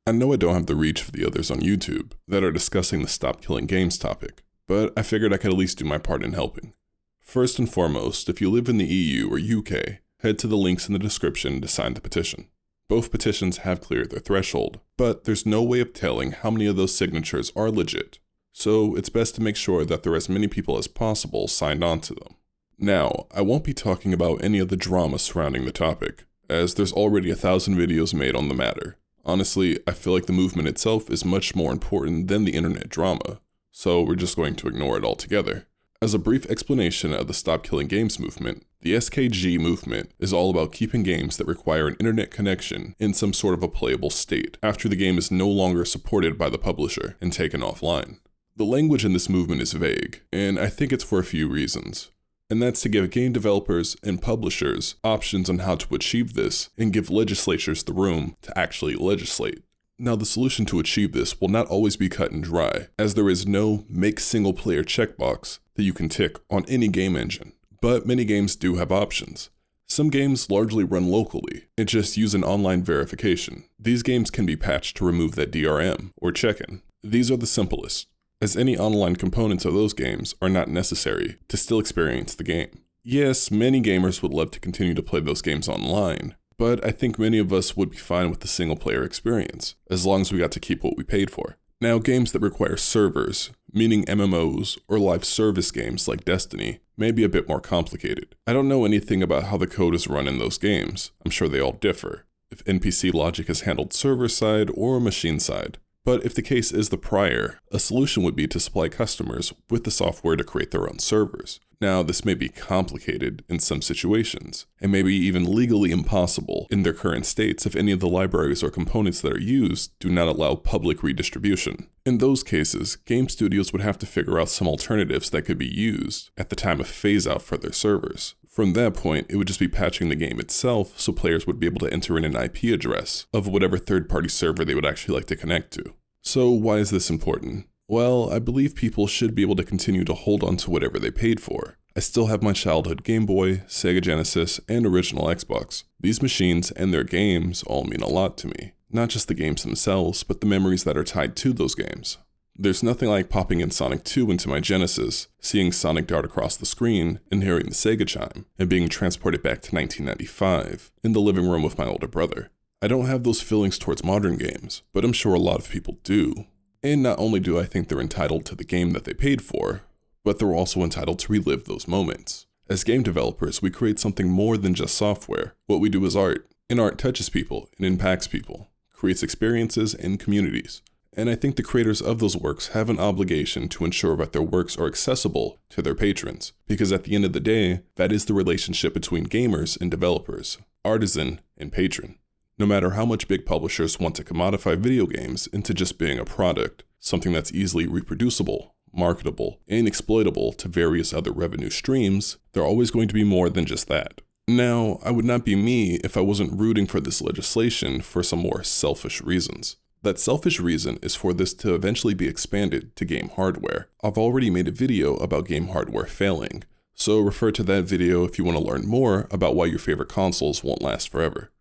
I know I don't have the reach of the others on YouTube that are discussing the Stop Killing Games topic, but I figured I could at least do my part in helping. First and foremost, if you live in the EU or UK, head to the links in the description to sign the petition. Both petitions have cleared their threshold, but there's no way of telling how many of those signatures are legit, so it's best to make sure that there are as many people as possible signed on to them. Now, I won't be talking about any of the drama surrounding the topic, as there's already 1,000 videos made on the matter. Honestly, I feel like the movement itself is much more important than the internet drama, so we're just going to ignore it altogether. As a brief explanation of the Stop Killing Games movement, the SKG movement is all about keeping games that require an internet connection in some sort of a playable state after the game is no longer supported by the publisher and taken offline. The language in this movement is vague, and I think it's for a few reasons. And that's to give game developers and publishers options on how to achieve this and give legislatures the room to actually legislate. Now, the solution to achieve this will not always be cut and dry, as there is no make single player checkbox that you can tick on any game engine, but many games do have options. Some games largely run locally and just use an online verification. These games can be patched to remove that DRM or check-in. These are the simplest, as any online components of those games are not necessary to still experience the game. Yes, many gamers would love to continue to play those games online, but I think many of us would be fine with the single player experience, as long as we got to keep what we paid for. Now, games that require servers, meaning MMOs or live service games like Destiny, may be a bit more complicated. I don't know anything about how the code is run in those games. I'm sure they all differ, if NPC logic is handled server side or machine side. But if the case is the prior, a solution would be to supply customers with the software to create their own servers. Now, this may be complicated in some situations, and maybe even legally impossible in their current states if any of the libraries or components that are used do not allow public redistribution. In those cases, game studios would have to figure out some alternatives that could be used at the time of phase-out for their servers. From that point, it would just be patching the game itself so players would be able to enter in an IP address of whatever third-party server they would actually like to connect to. So why is this important? Well, I believe people should be able to continue to hold on to whatever they paid for. I still have my childhood Game Boy, Sega Genesis, and original Xbox. These machines and their games all mean a lot to me. Not just the games themselves, but the memories that are tied to those games. There's nothing like popping in Sonic 2 into my Genesis, seeing Sonic dart across the screen, and hearing the Sega chime, and being transported back to 1995 in the living room with my older brother. I don't have those feelings towards modern games, but I'm sure a lot of people do. And not only do I think they're entitled to the game that they paid for, but they're also entitled to relive those moments. As game developers, we create something more than just software. What we do is art, and art touches people and impacts people, creates experiences and communities. And I think the creators of those works have an obligation to ensure that their works are accessible to their patrons, because at the end of the day, that is the relationship between gamers and developers, artisan and patron. No matter how much big publishers want to commodify video games into just being a product, something that's easily reproducible, marketable, and exploitable to various other revenue streams, they're always going to be more than just that. Now, I would not be me if I wasn't rooting for this legislation for some more selfish reasons. That selfish reason is for this to eventually be expanded to game hardware. I've already made a video about game hardware failing, so refer to that video if you want to learn more about why your favorite consoles won't last forever.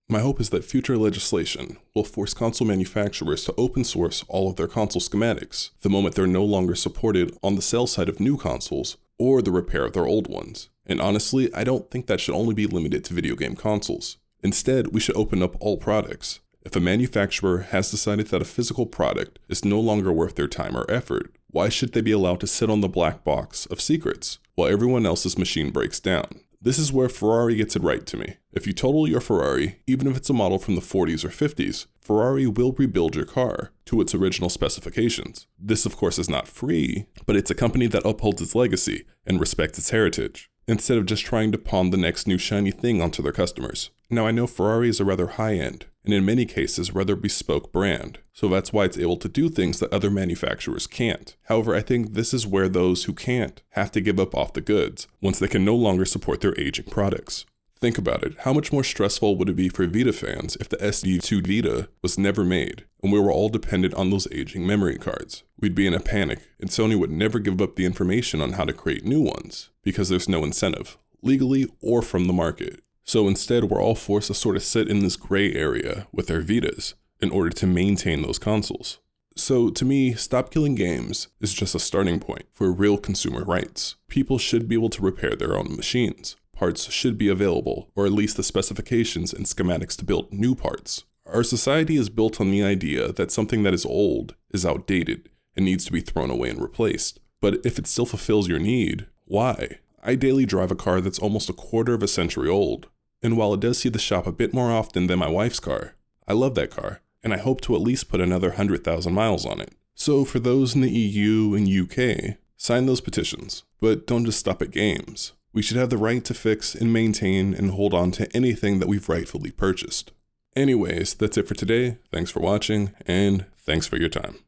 My hope is that future legislation will force console manufacturers to open source all of their console schematics the moment they're no longer supported on the sale side of new consoles or the repair of their old ones. And honestly, I don't think that should only be limited to video game consoles. Instead, we should open up all products. If a manufacturer has decided that a physical product is no longer worth their time or effort, why should they be allowed to sit on the black box of secrets while everyone else's machine breaks down? This is where Ferrari gets it right to me. If you total your Ferrari, even if it's a model from the 40s or 50s, Ferrari will rebuild your car to its original specifications. This of course is not free, but it's a company that upholds its legacy and respects its heritage, instead of just trying to pawn the next new shiny thing onto their customers. Now I know Ferrari is a rather high-end, and in many cases rather bespoke brand, so that's why it's able to do things that other manufacturers can't. However, I think this is where those who can't have to give up off the goods, once they can no longer support their aging products. Think about it, how much more stressful would it be for Vita fans if the SD2 Vita was never made, and we were all dependent on those aging memory cards? We'd be in a panic, and Sony would never give up the information on how to create new ones, because there's no incentive, legally or from the market. So instead, we're all forced to sort of sit in this gray area with our Vitas, in order to maintain those consoles. So to me, Stop Killing Games is just a starting point for real consumer rights. People should be able to repair their own machines. Parts should be available, or at least the specifications and schematics to build new parts. Our society is built on the idea that something that is old is outdated and needs to be thrown away and replaced. But if it still fulfills your need, why? I daily drive a car that's almost a quarter of a century old. And while it does see the shop a bit more often than my wife's car, I love that car, and I hope to at least put another 100,000 miles on it. So for those in the EU and UK, sign those petitions, but don't just stop at games. We should have the right to fix and maintain and hold on to anything that we've rightfully purchased. Anyways, that's it for today. Thanks for watching, and thanks for your time.